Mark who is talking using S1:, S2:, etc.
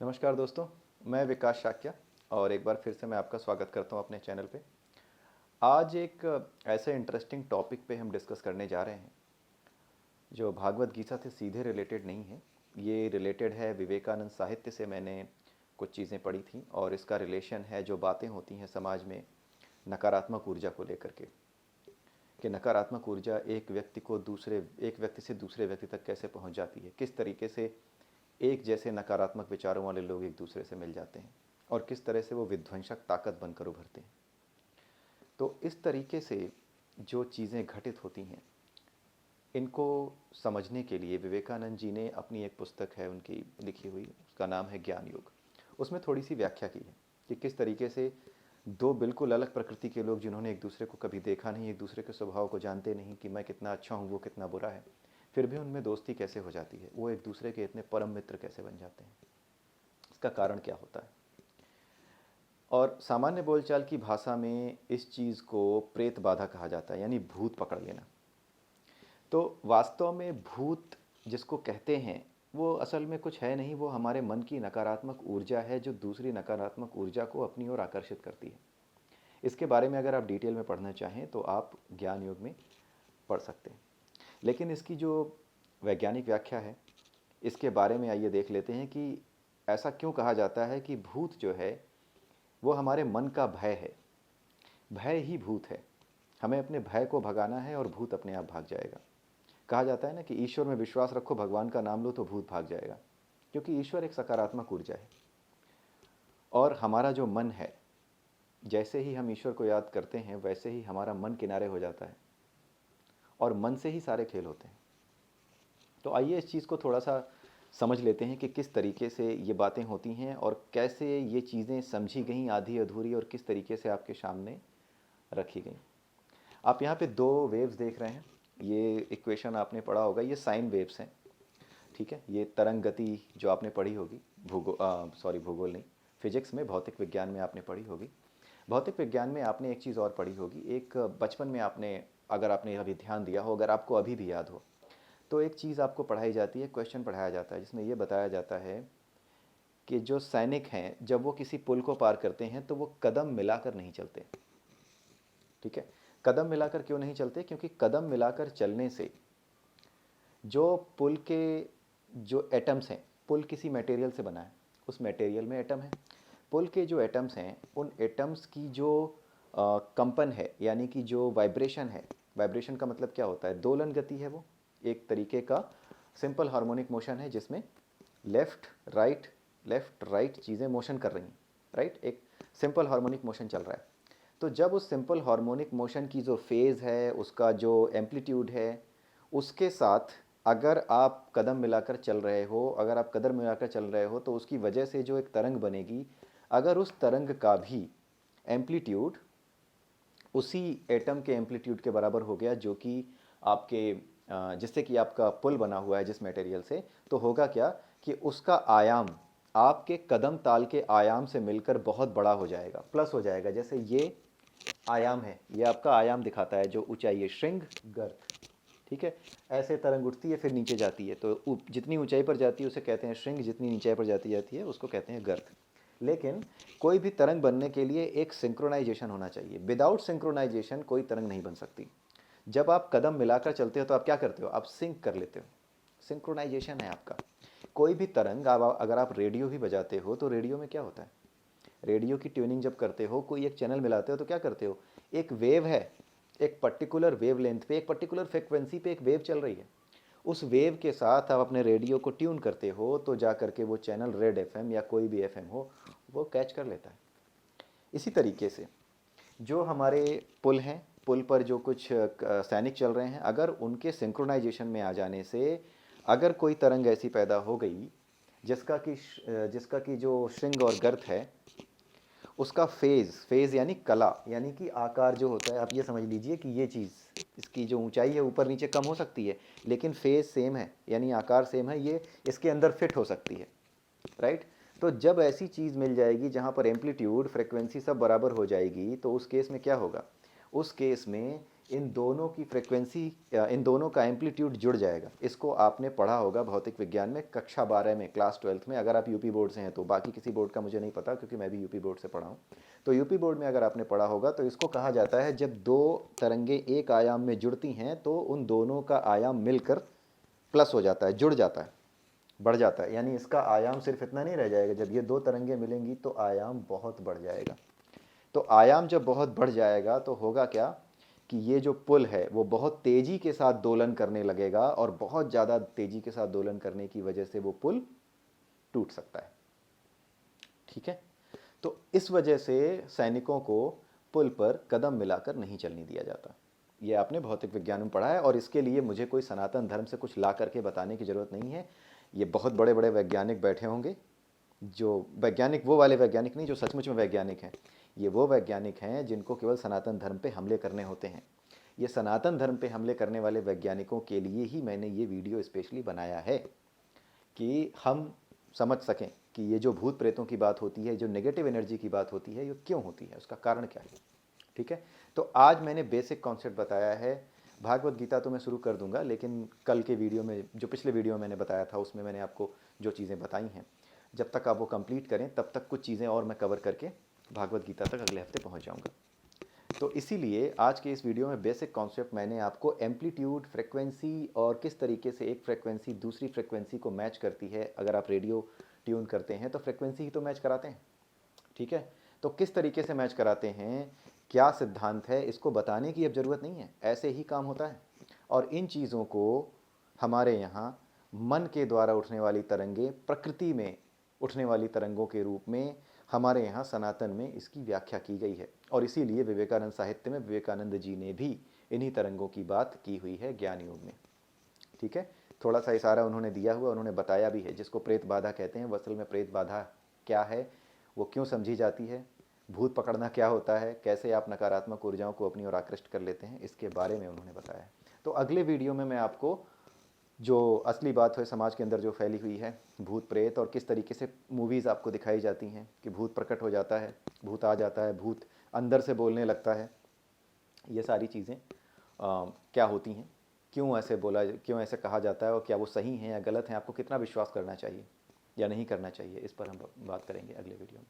S1: नमस्कार दोस्तों, मैं विकास शाक्या और एक बार फिर से मैं आपका स्वागत करता हूं अपने चैनल पे। आज एक ऐसे इंटरेस्टिंग टॉपिक पे हम डिस्कस करने जा रहे हैं जो भागवत गीता से सीधे रिलेटेड नहीं है। ये रिलेटेड है विवेकानंद साहित्य से। मैंने कुछ चीज़ें पढ़ी थी और इसका रिलेशन है जो बातें होती हैं समाज में नकारात्मक ऊर्जा को लेकर के, कि नकारात्मक ऊर्जा एक व्यक्ति से दूसरे व्यक्ति तक कैसे पहुंच जाती है, किस तरीके से एक जैसे नकारात्मक विचारों वाले लोग एक दूसरे से मिल जाते हैं और किस तरह से वो विध्वंसक ताकत बनकर उभरते हैं। तो इस तरीके से जो चीज़ें घटित होती हैं, इनको समझने के लिए विवेकानंद जी ने अपनी एक पुस्तक है उनकी लिखी हुई, उसका नाम है ज्ञान योग। उसमें थोड़ी सी व्याख्या की है कि किस तरीके से दो बिल्कुल अलग प्रकृति के लोग, जिन्होंने एक दूसरे को कभी देखा नहीं, एक दूसरे के स्वभाव को जानते नहीं कि मैं कितना अच्छा हूँ वो कितना बुरा है, फिर भी उनमें दोस्ती कैसे हो जाती है, वो एक दूसरे के इतने परम मित्र कैसे बन जाते हैं, इसका कारण क्या होता है। और सामान्य बोलचाल की भाषा में इस चीज़ को प्रेत बाधा कहा जाता है, यानी भूत पकड़ लेना। तो वास्तव में भूत जिसको कहते हैं वो असल में कुछ है नहीं, वो हमारे मन की नकारात्मक ऊर्जा है जो दूसरी नकारात्मक ऊर्जा को अपनी ओर आकर्षित करती है। इसके बारे में अगर आप डिटेल में पढ़ना चाहें तो आप ज्ञान योग में पढ़ सकते हैं। लेकिन इसकी जो वैज्ञानिक व्याख्या है, इसके बारे में आइए देख लेते हैं कि ऐसा क्यों कहा जाता है कि भूत जो है वो हमारे मन का भय है। भय ही भूत है। हमें अपने भय को भगाना है और भूत अपने आप भाग जाएगा। कहा जाता है ना कि ईश्वर में विश्वास रखो, भगवान का नाम लो तो भूत भाग जाएगा, क्योंकि ईश्वर एक सकारात्मक ऊर्जा है। और हमारा जो मन है, जैसे ही हम ईश्वर को याद करते हैं वैसे ही हमारा मन किनारे हो जाता है और मन से ही सारे खेल होते हैं। तो आइए इस चीज़ को थोड़ा सा समझ लेते हैं कि किस तरीके से ये बातें होती हैं और कैसे ये चीज़ें समझी गई आधी अधूरी और किस तरीके से आपके सामने रखी गई। आप यहाँ पे दो वेव्स देख रहे हैं। ये इक्वेशन आपने पढ़ा होगा, ये साइन वेव्स हैं, ठीक है। ये तरंग गति जो आपने पढ़ी होगी, भूगोल नहीं, फिजिक्स में, भौतिक विज्ञान में आपने पढ़ी होगी। भौतिक विज्ञान में आपने एक चीज़ और पढ़ी होगी, एक बचपन में आपने, अगर आपने अभी ध्यान दिया हो, अगर आपको अभी भी याद हो, तो एक चीज़ आपको पढ़ाई जाती है, क्वेश्चन पढ़ाया जाता है जिसमें ये बताया जाता है कि जो सैनिक हैं जब वो किसी पुल को पार करते हैं तो वो कदम मिलाकर नहीं चलते, ठीक है। कदम मिलाकर क्यों नहीं चलते? क्योंकि कदम मिलाकर चलने से जो पुल के जो एटम्स हैं, पुल किसी मटेरियल से बना है, उस मटेरियल में एटम है, पुल के जो एटम्स हैं उन एटम्स की जो कंपन है, यानी कि जो वाइब्रेशन है, वाइब्रेशन का मतलब क्या होता है? दोलन गति है वो, एक तरीके का सिंपल हार्मोनिक मोशन है जिसमें लेफ़्ट राइट चीज़ें मोशन कर रही हैं, राइट, एक सिंपल हार्मोनिक मोशन चल रहा है। तो जब उस सिंपल हार्मोनिक मोशन की जो फेज़ है, उसका जो एम्पलीट्यूड है, उसके साथ अगर आप कदम मिलाकर चल रहे हो, अगर आप कदम मिलाकर चल रहे हो तो उसकी वजह से जो एक तरंग बनेगी, अगर उस तरंग का भी एम्पलीट्यूड उसी एटम के एम्पलीट्यूड के बराबर हो गया जो कि आपके जिससे कि आपका पुल बना हुआ है जिस मटेरियल से, तो होगा क्या कि उसका आयाम आपके कदम ताल के आयाम से मिलकर बहुत बड़ा हो जाएगा, प्लस हो जाएगा। जैसे ये आयाम है, ये आपका आयाम दिखाता है, जो ऊंचाई है, श्रृंग गर्थ, ठीक है। ऐसे तरंग उठती है फिर नीचे जाती है, तो जितनी ऊंचाई पर जाती है उसे कहते हैं श्रृंग, जितनी नीचे पर जाती है उसको कहते हैं गर्थ। लेकिन कोई भी तरंग बनने के लिए एक सिंक्रोनाइजेशन होना चाहिए। विदाउट सिंक्रोनाइजेशन कोई तरंग नहीं बन सकती। जब आप कदम मिलाकर चलते हो तो आप क्या करते हो? आप सिंक कर लेते हो, सिंक्रोनाइजेशन है आपका। कोई भी तरंग, अगर आप रेडियो भी बजाते हो तो रेडियो में क्या होता है? रेडियो की ट्यूनिंग जब करते हो, कोई एक चैनल मिलाते हो तो क्या करते हो? एक वेव है, एक पर्टिकुलर वेव लेंथ पे, एक पर्टिकुलर फ्रिक्वेंसी पे एक वेव चल रही है, उस वेव के साथ आप अपने रेडियो को ट्यून करते हो तो जा करके वो चैनल रेड एफएम या कोई भी एफएम हो वो कैच कर लेता है। इसी तरीके से जो हमारे पुल हैं, पुल पर जो कुछ सैनिक चल रहे हैं, अगर उनके सिंक्रोनाइजेशन में आ जाने से अगर कोई तरंग ऐसी पैदा हो गई जिसका कि जो श्रृंग और गर्त है, उसका फेज़ यानी कला, यानी कि आकार जो होता है, आप ये समझ लीजिए कि ये चीज़, इसकी जो ऊंचाई है ऊपर नीचे कम हो सकती है लेकिन फेज़ सेम है, यानी आकार सेम है, ये इसके अंदर फिट हो सकती है, राइट। तो जब ऐसी चीज़ मिल जाएगी जहाँ पर एम्पलीट्यूड फ्रिक्वेंसी सब बराबर हो जाएगी, तो उस केस में क्या होगा? उस केस में इन दोनों की फ्रिक्वेंसी, इन दोनों का एम्पलीट्यूड जुड़ जाएगा। इसको आपने पढ़ा होगा भौतिक विज्ञान में कक्षा 12 में, क्लास 12 में, अगर आप यूपी बोर्ड से हैं तो। बाकी किसी बोर्ड का मुझे नहीं पता क्योंकि मैं भी यूपी बोर्ड से पढ़ा हूँ। तो यूपी बोर्ड में अगर आपने पढ़ा होगा तो इसको कहा जाता है जब दो तरंगे एक आयाम में जुड़ती हैं तो उन दोनों का आयाम मिलकर प्लस हो जाता है, जुड़ जाता है, बढ़ जाता है। यानी इसका आयाम सिर्फ इतना नहीं रह जाएगा, जब ये दो तरंगे मिलेंगी तो आयाम बहुत बढ़ जाएगा। तो आयाम जब बहुत बढ़ जाएगा तो होगा क्या कि ये जो पुल है वो बहुत तेज़ी के साथ दोलन करने लगेगा, और बहुत ज़्यादा तेज़ी के साथ दोलन करने की वजह से वो पुल टूट सकता है। ठीक है, तो इस वजह से सैनिकों को पुल पर कदम मिलाकर नहीं चलने दिया जाता। ये आपने भौतिक विज्ञान में पढ़ा है, और इसके लिए मुझे कोई सनातन धर्म से कुछ ला करके बताने की ज़रूरत नहीं है। ये बहुत बड़े बड़े वैज्ञानिक बैठे होंगे, जो वैज्ञानिक वो वाले वैज्ञानिक नहीं जो सचमुच में वैज्ञानिक हैं, ये वो वैज्ञानिक हैं जिनको केवल सनातन धर्म पे हमले करने होते हैं। ये सनातन धर्म पे हमले करने वाले वैज्ञानिकों के लिए ही मैंने ये वीडियो स्पेशली बनाया है कि हम समझ सकें कि ये जो भूत प्रेतों की बात होती है, जो नेगेटिव एनर्जी की बात होती है, ये क्यों होती है, उसका कारण क्या है। ठीक है, तो आज मैंने बेसिक कॉन्सेप्ट बताया है। भागवत गीता तो मैं शुरू कर दूंगा, लेकिन कल के वीडियो में, जो पिछले वीडियो में मैंने बताया था, उसमें मैंने आपको जो चीज़ें बताई हैं, जब तक आप वो कंप्लीट करें तब तक कुछ चीज़ें और मैं कवर करके भागवत गीता तक अगले हफ्ते पहुंच जाऊंगा। तो इसीलिए आज के इस वीडियो में बेसिक कॉन्सेप्ट मैंने आपको एम्पलीट्यूड, फ्रिक्वेंसी, और किस तरीके से एक फ्रिक्वेंसी दूसरी फ्रिक्वेंसी को मैच करती है। अगर आप रेडियो ट्यून करते हैं तो फ्रिक्वेंसी ही तो मैच कराते हैं। ठीक है, तो किस तरीके से मैच कराते हैं, क्या सिद्धांत है, इसको बताने की अब ज़रूरत नहीं है, ऐसे ही काम होता है। और इन चीज़ों को हमारे यहाँ मन के द्वारा उठने वाली तरंगे, प्रकृति में उठने वाली तरंगों के रूप में हमारे यहाँ सनातन में इसकी व्याख्या की गई है। और इसीलिए विवेकानंद साहित्य में विवेकानंद जी ने भी इन्हीं तरंगों की बात की हुई है ज्ञान योग में। ठीक है, थोड़ा सा इशारा उन्होंने दिया हुआ, उन्होंने बताया भी है। जिसको प्रेत बाधा कहते हैं, असल में प्रेत बाधा क्या है, वो क्यों समझी जाती है, भूत पकड़ना क्या होता है, कैसे आप नकारात्मक ऊर्जाओं को अपनी ओर आकृष्ट कर लेते हैं, इसके बारे में उन्होंने बताया है। तो अगले वीडियो में मैं आपको जो असली बात है समाज के अंदर जो फैली हुई है, भूत प्रेत, और किस तरीके से मूवीज़ आपको दिखाई जाती हैं कि भूत प्रकट हो जाता है, भूत आ जाता है, भूत अंदर से बोलने लगता है, ये सारी चीज़ें क्या होती हैं, क्यों ऐसे बोला, क्यों ऐसे कहा जाता है, और क्या वो सही हैं या गलत हैं, आपको कितना विश्वास करना चाहिए या नहीं करना चाहिए, इस पर हम बात करेंगे अगले वीडियो में।